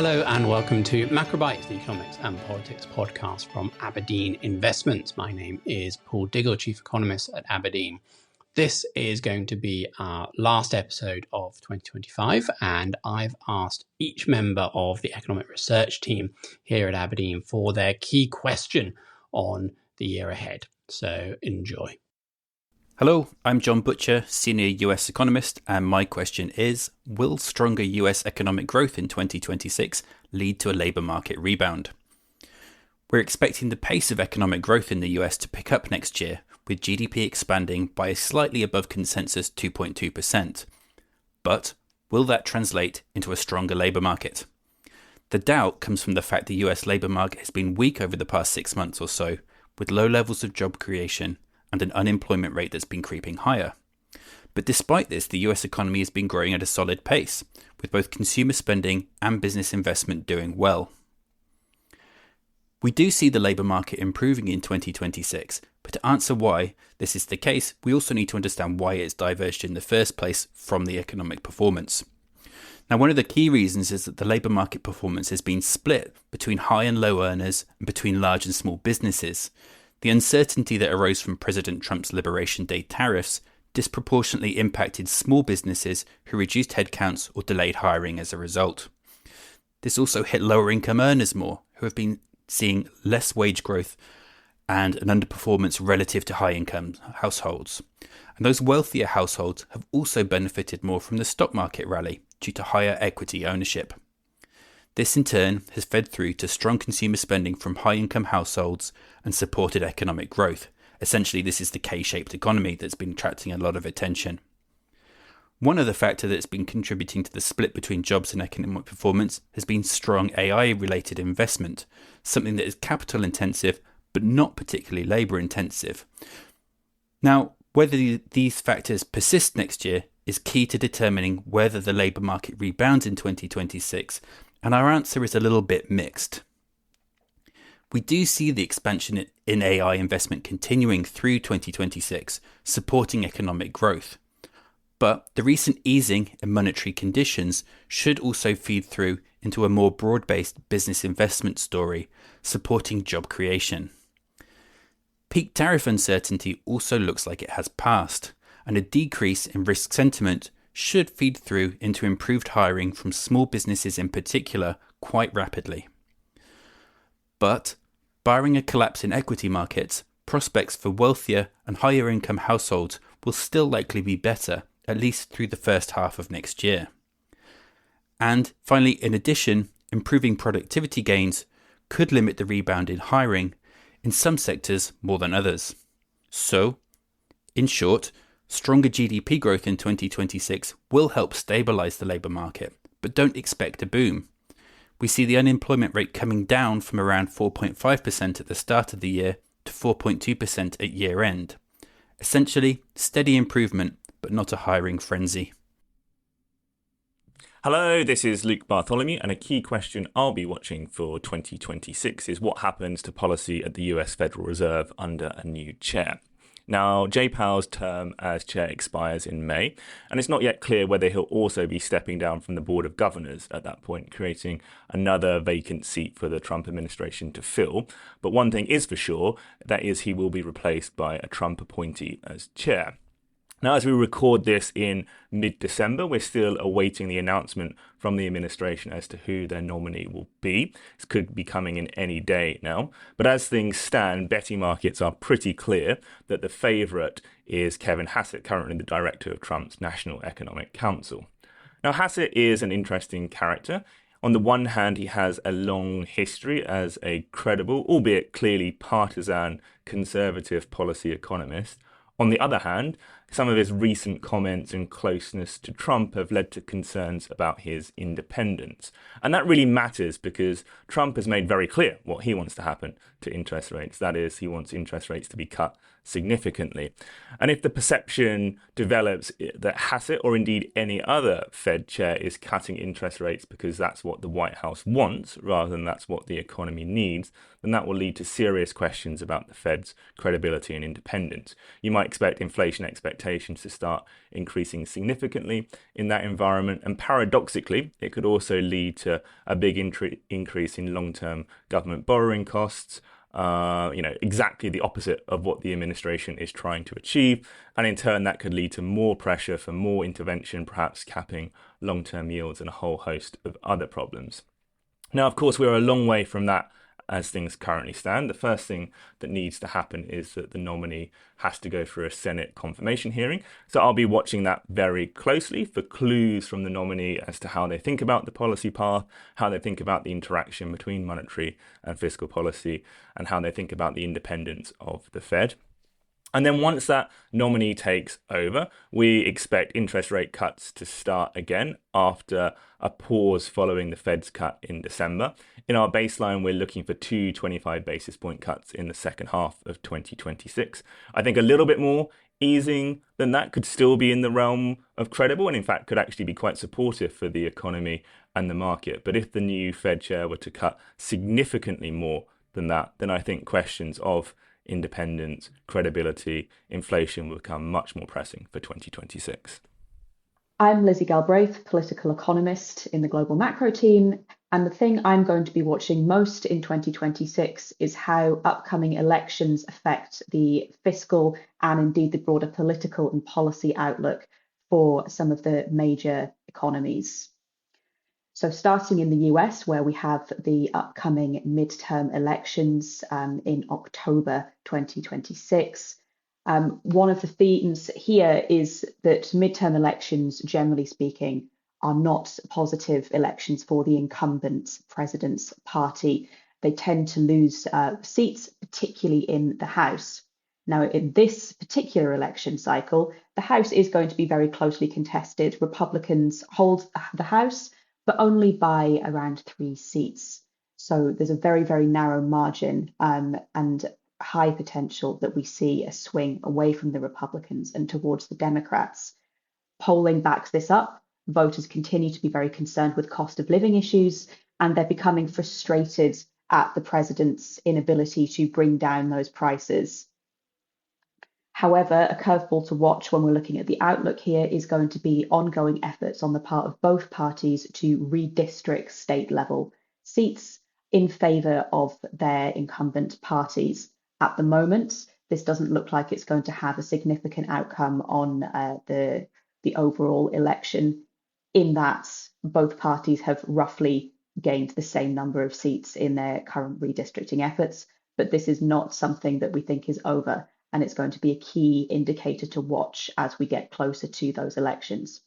Hello and welcome to Macrobytes, the economics and politics podcast from Aberdeen Investments. My name is Paul Diggle, Chief Economist at Aberdeen. This is going to be our last episode of 2025, and I've asked each member of the economic research team here at Aberdeen for their key question on the year ahead. So enjoy. Hello, I'm John Butcher, Senior US Economist, and my question is, will stronger US economic growth in 2026 lead to a labour market rebound? We're expecting the pace of economic growth in the US to pick up next year, with GDP expanding by a slightly above consensus 2.2%. But will that translate into a stronger labour market? The doubt comes from the fact the US labour market has been weak over the past 6 months or so, with low levels of job creation and an unemployment rate that's been creeping higher. But despite this, the US economy has been growing at a solid pace, with both consumer spending and business investment doing well. We do see the labour market improving in 2026, but to answer why this is the case, we also need to understand why it's diverged in the first place from the economic performance. Now, one of the key reasons is that the labour market performance has been split between high and low earners and between large and small businesses. The uncertainty that arose from President Trump's Liberation Day tariffs disproportionately impacted small businesses who reduced headcounts or delayed hiring as a result. This also hit lower income earners more, who have been seeing less wage growth and an underperformance relative to high income households. And those wealthier households have also benefited more from the stock market rally due to higher equity ownership. This in turn has fed through to strong consumer spending from high-income households and supported economic growth. Essentially, this is the K-shaped economy that's been attracting a lot of attention. One other factor that's been contributing to the split between jobs and economic performance has been strong AI-related investment, something that is capital-intensive but not particularly labour-intensive. Now, whether these factors persist next year is key to determining whether the labour market rebounds in 2026, and our answer is a little bit mixed. We do see the expansion in AI investment continuing through 2026, supporting economic growth. But the recent easing in monetary conditions should also feed through into a more broad-based business investment story, supporting job creation. Peak tariff uncertainty also looks like it has passed, and a decrease in risk sentiment should feed through into improved hiring from small businesses in particular quite rapidly. But, barring a collapse in equity markets, prospects for wealthier and higher income households will still likely be better, at least through the first half of next year. And finally, in addition, improving productivity gains could limit the rebound in hiring in some sectors more than others. So, in short, stronger GDP growth in 2026 will help stabilise the labour market, but don't expect a boom. We see the unemployment rate coming down from around 4.5% at the start of the year to 4.2% at year end. Essentially, steady improvement, but not a hiring frenzy. Hello, this is Luke Bartholomew, and a key question I'll be watching for 2026 is what happens to policy at the US Federal Reserve under a new chair. Now, Jay Powell's term as chair expires in May, and it's not yet clear whether he'll also be stepping down from the Board of Governors at that point, creating another vacant seat for the Trump administration to fill. But one thing is for sure, that is he will be replaced by a Trump appointee as chair. Now, as we record this in mid-December, we're still awaiting the announcement from the administration as to who their nominee will be. This could be coming in any day now. But as things stand, betting markets are pretty clear that the favourite is Kevin Hassett, currently the director of Trump's National Economic Council. Now, Hassett is an interesting character. On the one hand, he has a long history as a credible, albeit clearly partisan, conservative policy economist. On the other hand, some of his recent comments and closeness to Trump have led to concerns about his independence. And that really matters because Trump has made very clear what he wants to happen to interest rates. That is, he wants interest rates to be cut significantly. And if the perception develops that Hassett or indeed any other Fed chair is cutting interest rates because that's what the White House wants rather than that's what the economy needs, then that will lead to serious questions about the Fed's credibility and independence. You might expect inflation expectations expectations to start increasing significantly in that environment. And paradoxically, it could also lead to a big increase in long-term government borrowing costs, exactly the opposite of what the administration is trying to achieve. And in turn, that could lead to more pressure for more intervention, perhaps capping long-term yields and a whole host of other problems. Now, of course, we're a long way from that as things currently stand. The first thing that needs to happen is that the nominee has to go through a Senate confirmation hearing. So I'll be watching that very closely for clues from the nominee as to how they think about the policy path, how they think about the interaction between monetary and fiscal policy, and how they think about the independence of the Fed. And then once that nominee takes over, we expect interest rate cuts to start again after a pause following the Fed's cut in December. In our baseline, we're looking for 2 25 basis point cuts in the second half of 2026. I think a little bit more easing than that could still be in the realm of credible, and in fact could actually be quite supportive for the economy and the market. But if the new Fed chair were to cut significantly more than that, then I think questions of independence, credibility, inflation will become much more pressing for 2026. I'm Lizzie Galbraith, political economist in the global macro team. And the thing I'm going to be watching most in 2026 is how upcoming elections affect the fiscal and indeed the broader political and policy outlook for some of the major economies. So starting in the US, where we have the upcoming midterm elections in October 2026, one of the themes here is that midterm elections, generally speaking, are not positive elections for the incumbent president's party. They tend to lose seats, particularly in the House. Now, in this particular election cycle, the House is going to be very closely contested. Republicans hold the House, but only by around 3 seats. So there's a very, very narrow margin and high potential that we see a swing away from the Republicans and towards the Democrats. Polling backs this up. Voters continue to be very concerned with cost of living issues, and they're becoming frustrated at the president's inability to bring down those prices. However, a curveball to watch when we're looking at the outlook here is going to be ongoing efforts on the part of both parties to redistrict state level seats in favour of their incumbent parties. At the moment, this doesn't look like it's going to have a significant outcome on the overall election, in that both parties have roughly gained the same number of seats in their current redistricting efforts. But this is not something that we think is over, and it's going to be a key indicator to watch as we get closer to those elections.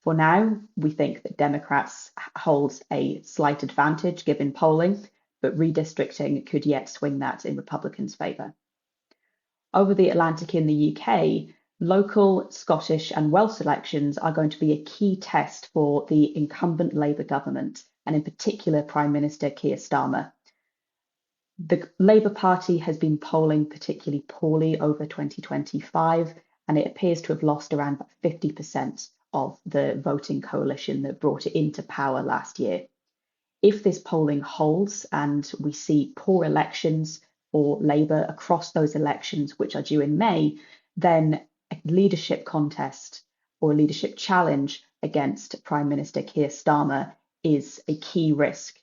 For now, we think that Democrats hold a slight advantage given polling, but redistricting could yet swing that in Republicans' favour. Over the Atlantic in the UK, local, Scottish and Welsh elections are going to be a key test for the incumbent Labour government, and in particular Prime Minister Keir Starmer. The Labour Party has been polling particularly poorly over 2025, and it appears to have lost around 50% of the voting coalition that brought it into power last year. If this polling holds and we see poor elections for Labour across those elections, which are due in May, then a leadership contest or a leadership challenge against Prime Minister Keir Starmer is a key risk.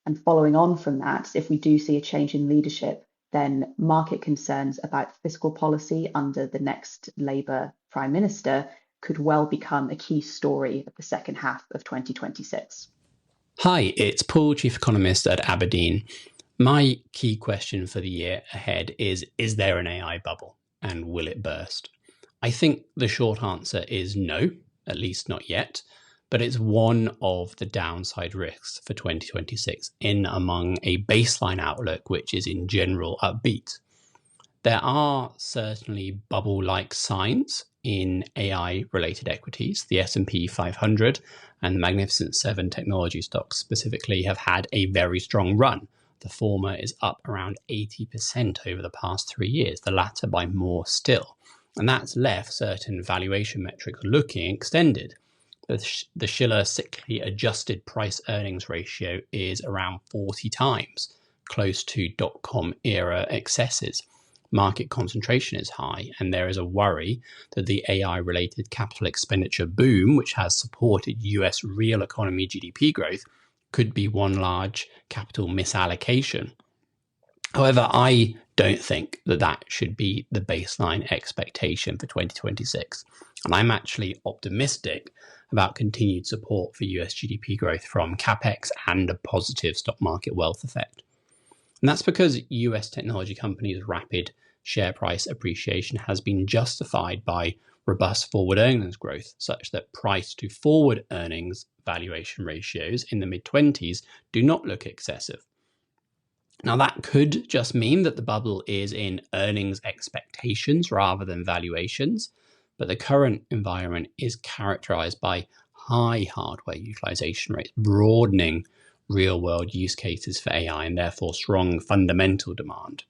And following on from that, if we do see a change in leadership, then market concerns about fiscal policy under the next Labour Prime Minister could well become a key story of the second half of 2026. Hi, it's Paul, Chief Economist at Aberdeen. My key question for the year ahead is there an AI bubble, and will it burst? I think the short answer is no, at least not yet. But it's one of the downside risks for 2026 in among a baseline outlook, which is in general upbeat. There are certainly bubble-like signs in AI-related equities. The S&P 500 and the Magnificent 7 technology stocks specifically have had a very strong run. The former is up around 80% over the past 3 years, the latter by more still. And that's left certain valuation metrics looking extended. The Shiller cyclically adjusted price earnings ratio is around 40 times, close to dot-com era excesses. market concentration is high, and there is a worry that the AI-related capital expenditure boom, which has supported US real economy GDP growth, could be one large capital misallocation. However, I don't think that that should be the baseline expectation for 2026. And I'm actually optimistic about continued support for US GDP growth from capex and a positive stock market wealth effect. And that's because US technology companies' rapid share price appreciation has been justified by robust forward earnings growth, such that price to forward earnings valuation ratios in the mid-20s do not look excessive. Now, that could just mean that the bubble is in earnings expectations rather than valuations, but the current environment is characterized by high hardware utilization rates, broadening real-world use cases for AI, and therefore strong fundamental demand.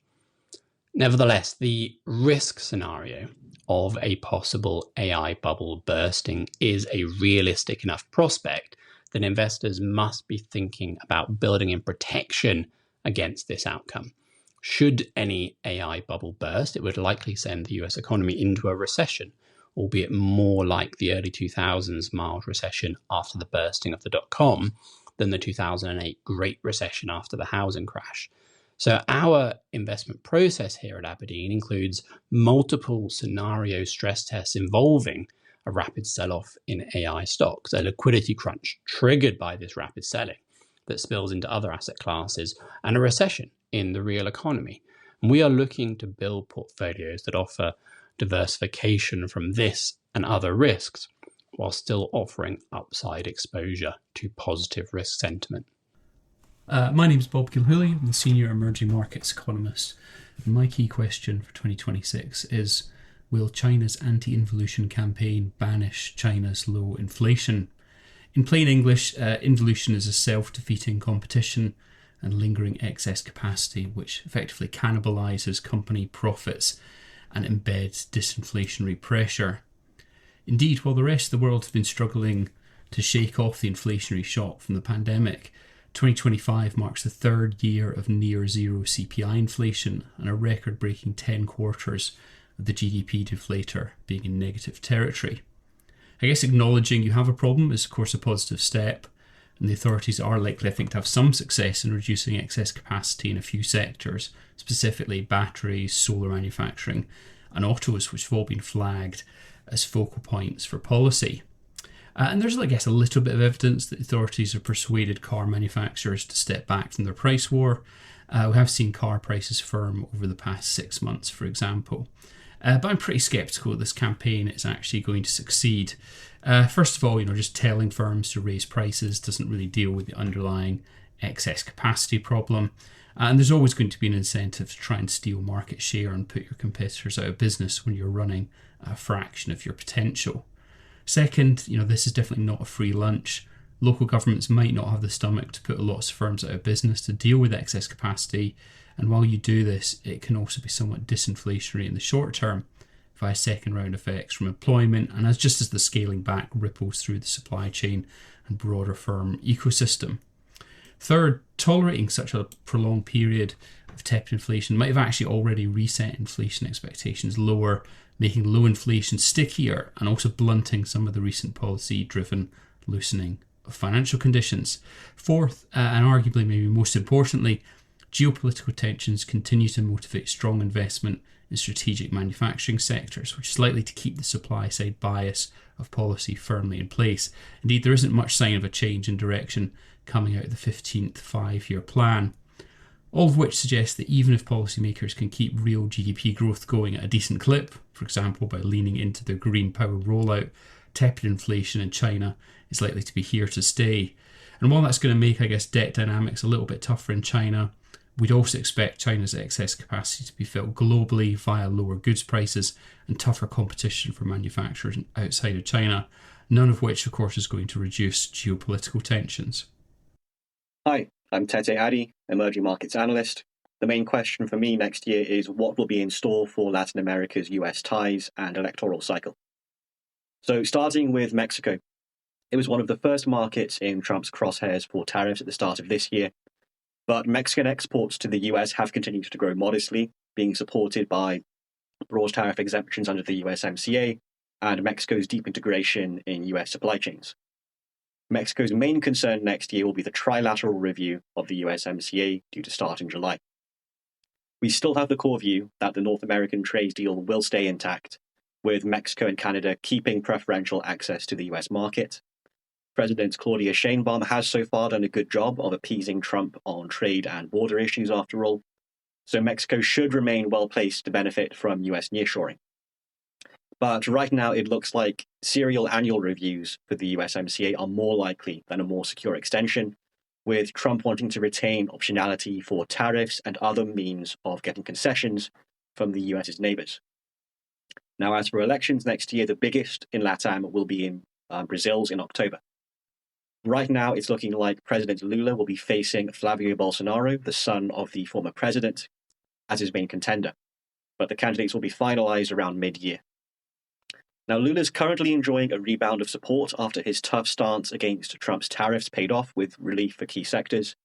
Nevertheless, the risk scenario of a possible AI bubble bursting is a realistic enough prospect that investors must be thinking about building in protection against this outcome. Should any AI bubble burst, it would likely send the US economy into a recession, albeit more like the early 2000s mild recession after the bursting of the dot-com than the 2008 Great Recession after the housing crash. So our investment process here at Aberdeen includes multiple scenario stress tests involving a rapid sell-off in AI stocks, a liquidity crunch triggered by this rapid selling that spills into other asset classes, and a recession in the real economy. And we are looking to build portfolios that offer diversification from this and other risks, while still offering upside exposure to positive risk sentiment. My name is Bob Gilhooly. I'm the Senior Emerging Markets Economist. And my key question for 2026 is, will China's anti-involution campaign banish China's low inflation? In plain English, involution is a self-defeating competition and lingering excess capacity, which effectively cannibalizes company profits and embeds disinflationary pressure. Indeed, while the rest of the world has been struggling to shake off the inflationary shock from the pandemic, 2025 marks the third year of near zero CPI inflation and a record-breaking 10 quarters of the GDP deflator being in negative territory. I guess acknowledging you have a problem is, of course, a positive step, and the authorities are likely, I think, to have some success in reducing excess capacity in a few sectors, specifically batteries, solar manufacturing, and autos, which have all been flagged as focal points for policy. And there's, I guess, a little bit of evidence that authorities have persuaded car manufacturers to step back from their price war. We have seen car prices firm over the past 6 months, for example. But I'm pretty sceptical that this campaign is actually going to succeed. First of all, just telling firms to raise prices doesn't really deal with the underlying excess capacity problem. And there's always going to be an incentive to try and steal market share and put your competitors out of business when you're running a fraction of your potential. Second, this is definitely not a free lunch. Local governments might not have the stomach to put lots of firms out of business to deal with excess capacity. And while you do this, it can also be somewhat disinflationary in the short term via second round effects from employment and as the scaling back ripples through the supply chain and broader firm ecosystem. Third, tolerating such a prolonged period of tepid inflation might have actually already reset inflation expectations lower, making low inflation stickier and also blunting some of the recent policy-driven loosening of financial conditions. Fourth, and arguably maybe most importantly, geopolitical tensions continue to motivate strong investment in strategic manufacturing sectors, which is likely to keep the supply-side bias of policy firmly in place. Indeed, there isn't much sign of a change in direction coming out of the 15th five-year plan. All of which suggests that even if policymakers can keep real GDP growth going at a decent clip, for example by leaning into their green power rollout, tepid inflation in China is likely to be here to stay. And while that's going to make, debt dynamics a little bit tougher in China, we'd also expect China's excess capacity to be felt globally via lower goods prices and tougher competition for manufacturers outside of China, none of which, of course, is going to reduce geopolitical tensions. Hi, I'm Tete Addy, Emerging Markets Analyst. The main question for me next year is what will be in store for Latin America's US ties and electoral cycle. So starting with Mexico, it was one of the first markets in Trump's crosshairs for tariffs at the start of this year. But Mexican exports to the US have continued to grow modestly, being supported by broad tariff exemptions under the USMCA and Mexico's deep integration in US supply chains. Mexico's main concern next year will be the trilateral review of the USMCA due to start in July. We still have the core view that the North American trade deal will stay intact, with Mexico and Canada keeping preferential access to the US market. President Claudia Sheinbaum has so far done a good job of appeasing Trump on trade and border issues after all, so Mexico should remain well placed to benefit from US nearshoring. But right now it looks like serial annual reviews for the USMCA are more likely than a more secure extension, with Trump wanting to retain optionality for tariffs and other means of getting concessions from the US's neighbors. Now, as for elections next year, the biggest in LATAM will be in Brazil's in October. Right now, it's looking like President Lula will be facing Flavio Bolsonaro, the son of the former president, as his main contender. But the candidates will be finalized around mid-year. Now, Lula's currently enjoying a rebound of support after his tough stance against Trump's tariffs paid off with relief for key sectors.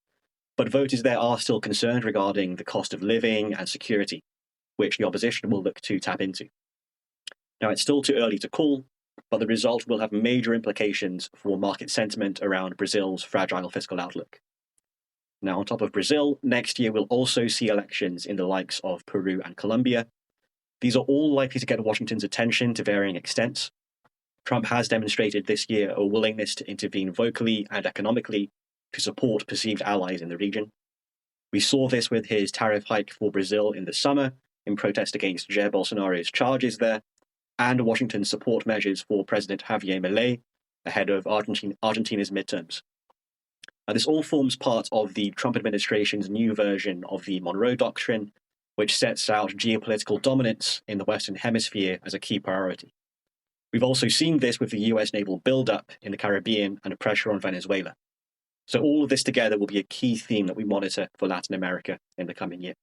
But voters there are still concerned regarding the cost of living and security, which the opposition will look to tap into. Now, it's still too early to call, but the result will have major implications for market sentiment around Brazil's fragile fiscal outlook. Now, on top of Brazil, next year we'll also see elections in the likes of Peru and Colombia. These are all likely to get Washington's attention to varying extents. Trump has demonstrated this year a willingness to intervene vocally and economically to support perceived allies in the region. We saw this with his tariff hike for Brazil in the summer in protest against Jair Bolsonaro's charges there, and Washington's support measures for President Javier Milei ahead of Argentina's midterms. Now, this all forms part of the Trump administration's new version of the Monroe Doctrine, which sets out geopolitical dominance in the Western Hemisphere as a key priority. We've also seen this with the US naval buildup in the Caribbean and pressure on Venezuela. So all of this together will be a key theme that we monitor for Latin America in the coming year.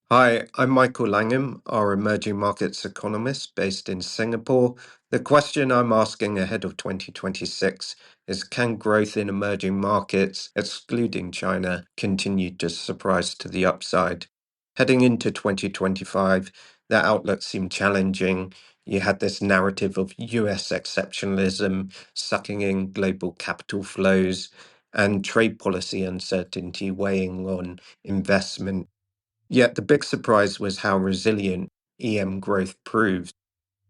Hi, I'm Michael Langham, our emerging markets economist based in Singapore. The question I'm asking ahead of 2026 is, can growth in emerging markets, excluding China, continue to surprise to the upside? Heading into 2025, the outlook seemed challenging. You had this narrative of US exceptionalism sucking in global capital flows and trade policy uncertainty weighing on investment. Yet the big surprise was how resilient EM growth proved.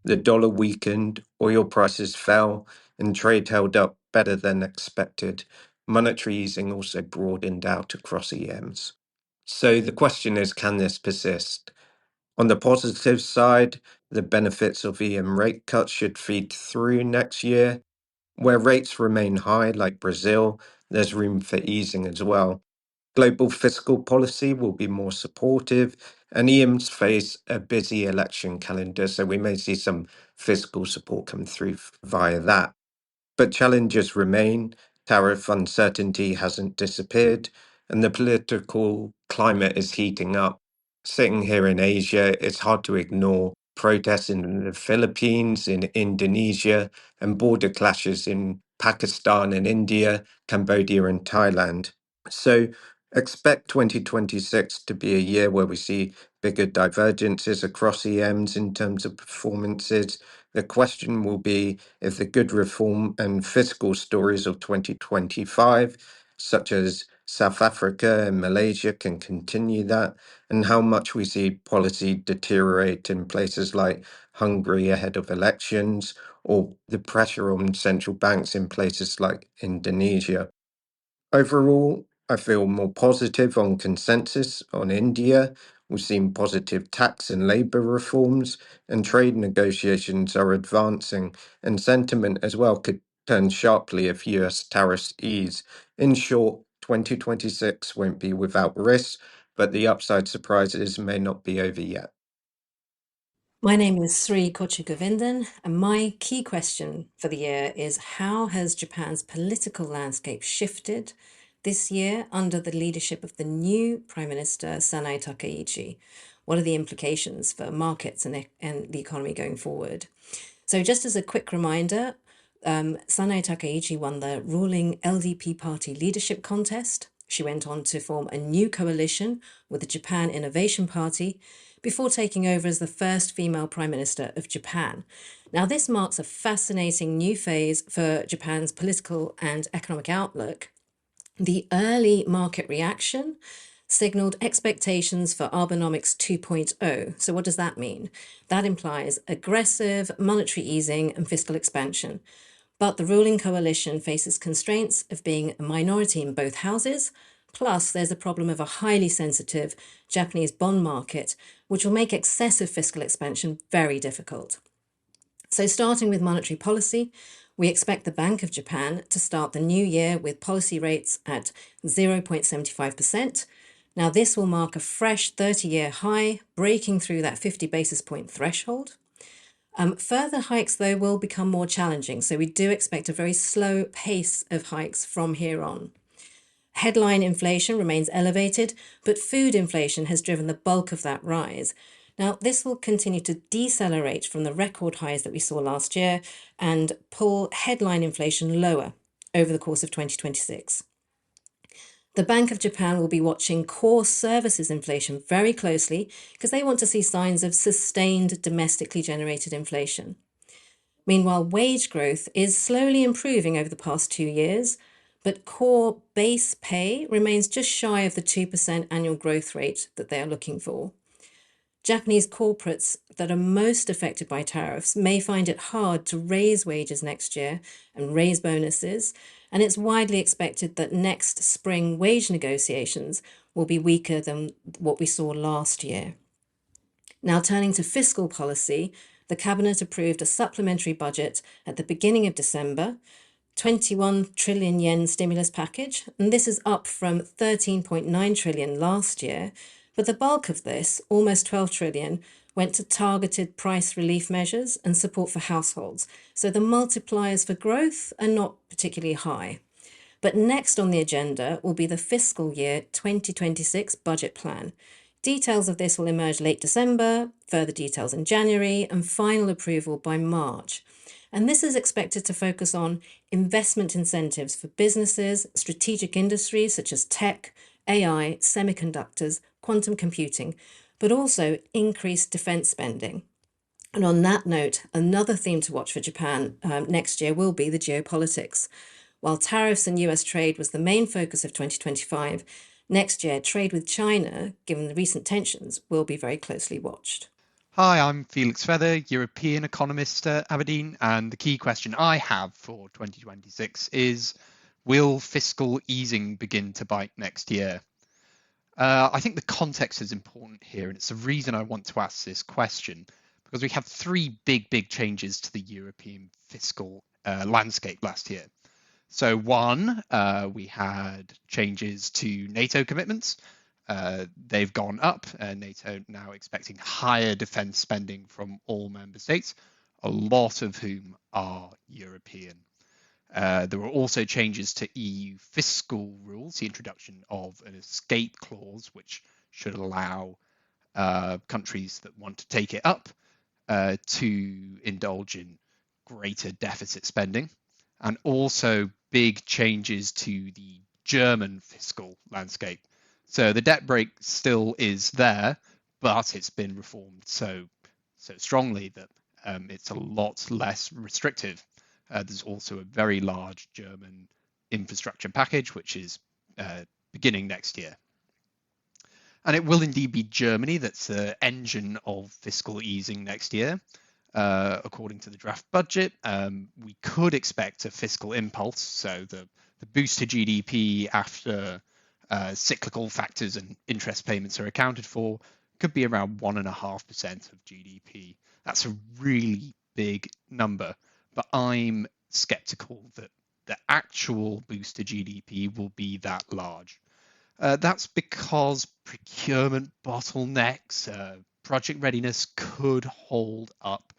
The dollar weakened, oil prices fell, and trade held up better than expected. Monetary easing also broadened out across EMs. So the question is, can this persist? On the positive side, the benefits of EM rate cuts should feed through next year. Where rates remain high, like Brazil, there's room for easing as well. Global fiscal policy will be more supportive, and EMs face a busy election calendar, so we may see some fiscal support come through via that. But challenges remain. Tariff uncertainty hasn't disappeared, and the political climate is heating up. Sitting here in Asia, it's hard to ignore protests in the Philippines, in Indonesia, and border clashes in Pakistan and India, Cambodia and Thailand. So expect 2026 to be a year where we see bigger divergences across EMs in terms of performances. The question will be if the good reform and fiscal stories of 2025, such as South Africa and Malaysia, can continue that, and how much we see policy deteriorate in places like Hungary ahead of elections, or the pressure on central banks in places like Indonesia. Overall, I feel more positive on consensus on India. We've seen positive tax and labour reforms, and trade negotiations are advancing, and sentiment as well could turn sharply if US tariffs ease. In short, 2026 won't be without risks, but the upside surprises may not be over yet. My name is Sri Kochugovindan, and my key question for the year is, how has Japan's political landscape shifted this year under the leadership of the new Prime Minister Sanae Takaichi? What are the implications for markets and the economy going forward? So just as a quick reminder, Sanae Takaichi won the ruling LDP party leadership contest. She went on to form a new coalition with the Japan Innovation Party before taking over as the first female Prime Minister of Japan. Now, this marks a fascinating new phase for Japan's political and economic outlook. The early market reaction signaled expectations for Abenomics 2.0. So, what does that mean? That implies aggressive monetary easing and fiscal expansion. But the ruling coalition faces constraints of being a minority in both houses. Plus, there's a problem of a highly sensitive Japanese bond market, which will make excessive fiscal expansion very difficult. So, starting with monetary policy, we expect the Bank of Japan to start the new year with policy rates at 0.75%. Now, this will mark a fresh 30-year high, breaking through that 50 basis point threshold. Further hikes, though, will become more challenging, so we do expect a very slow pace of hikes from here on. Headline inflation remains elevated, but food inflation has driven the bulk of that rise. Now, this will continue to decelerate from the record highs that we saw last year and pull headline inflation lower over the course of 2026. The Bank of Japan will be watching core services inflation very closely because they want to see signs of sustained domestically generated inflation. Meanwhile, wage growth is slowly improving over the past 2 years, but core base pay remains just shy of the 2% annual growth rate that they are looking for. Japanese corporates that are most affected by tariffs may find it hard to raise wages next year and raise bonuses, and it's widely expected that next spring wage negotiations will be weaker than what we saw last year. Now, turning to fiscal policy, the Cabinet approved a supplementary budget at the beginning of December, 21 trillion yen stimulus package, and this is up from 13.9 trillion last year. But the bulk of this, almost 12 trillion, went to targeted price relief measures and support for households. So the multipliers for growth are not particularly high. But next on the agenda will be the fiscal year 2026 budget plan. Details of this will emerge late December, further details in January, and final approval by March. And this is expected to focus on investment incentives for businesses, strategic industries such as tech, AI, semiconductors, quantum computing, but also increased defense spending. And on that note, another theme to watch for Japan next year will be the geopolitics. While tariffs and US trade was the main focus of 2025, next year trade with China, given the recent tensions, will be very closely watched. Hi, I'm Felix Feather, European economist at Aberdeen, and the key question I have for 2026 is, will fiscal easing begin to bite next year? I think the context is important here, and it's the reason I want to ask this question, because we have three big changes to the European fiscal landscape last year. So one, we had changes to NATO commitments. They've gone up, NATO now expecting higher defense spending from all member states, a lot of whom are European. There were also changes to EU fiscal rules, the introduction of an escape clause, which should allow countries that want to take it up to indulge in greater deficit spending, and also big changes to the German fiscal landscape. So the debt brake still is there, but it's been reformed so strongly that it's a lot less restrictive. There's also a very large German infrastructure package, which is beginning next year. And it will indeed be Germany that's the engine of fiscal easing next year. According to the draft budget, we could expect a fiscal impulse, so the boost to GDP after cyclical factors and interest payments are accounted for could be around 1.5% of GDP. That's a really big number, but I'm skeptical that the actual boost to GDP will be that large. That's because procurement bottlenecks, project readiness could hold up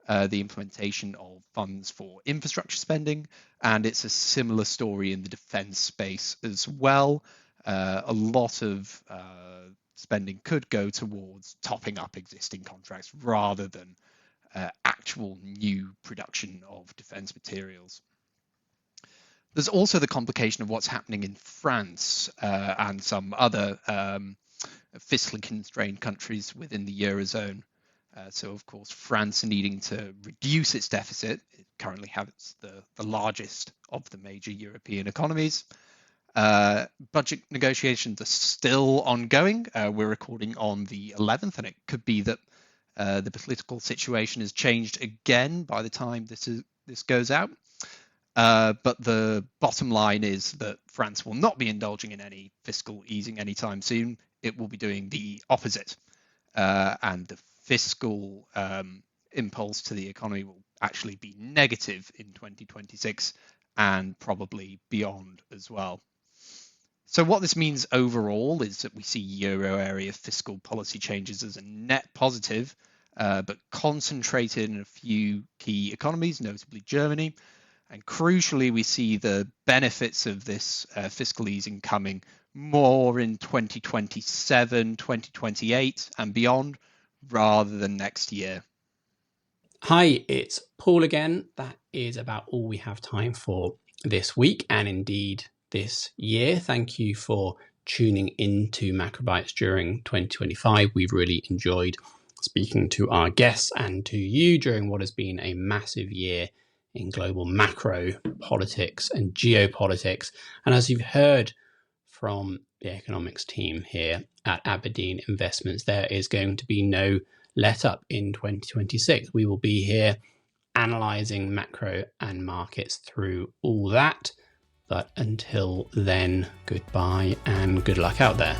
the implementation of funds for infrastructure spending, and it's a similar story in the defense space as well. A lot of spending could go towards topping up existing contracts rather than actual new production of defense materials. There's also the complication of what's happening in France and some other fiscally constrained countries within the Eurozone. So, of course, France needing to reduce its deficit. It currently has the largest of the major European economies. Budget negotiations are still ongoing. We're recording on the 11th, and it could be that the political situation has changed again by the time this goes out. But the bottom line is that France will not be indulging in any fiscal easing anytime soon. It will be doing the opposite. And the fiscal impulse to the economy will actually be negative in 2026 and probably beyond as well. So what this means overall is that we see euro area fiscal policy changes as a net positive, but concentrated in a few key economies, notably Germany. And crucially, we see the benefits of this fiscal easing coming more in 2027, 2028 and beyond, rather than next year. Hi, it's Paul again. That is about all we have time for this week and indeed this year. Thank you for tuning into Macrobytes during 2025. We've really enjoyed speaking to our guests and to you during what has been a massive year in global macro politics and geopolitics. And as you've heard from the economics team here at Aberdeen Investments, there is going to be no let up in 2026. We will be here analysing macro and markets through all that. But until then, goodbye and good luck out there.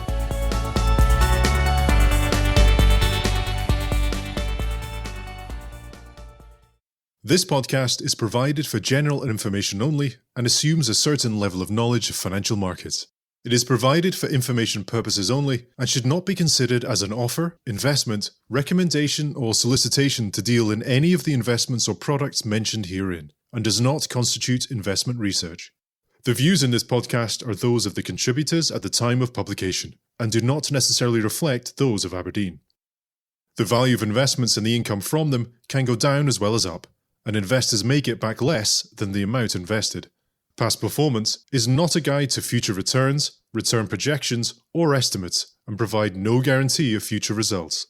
This podcast is provided for general information only and assumes a certain level of knowledge of financial markets. It is provided for information purposes only and should not be considered as an offer, investment, recommendation, or solicitation to deal in any of the investments or products mentioned herein, and does not constitute investment research. The views in this podcast are those of the contributors at the time of publication and do not necessarily reflect those of Aberdeen. The value of investments and the income from them can go down as well as up, and investors may get back less than the amount invested. Past performance is not a guide to future returns, return projections, or estimates, and provide no guarantee of future results.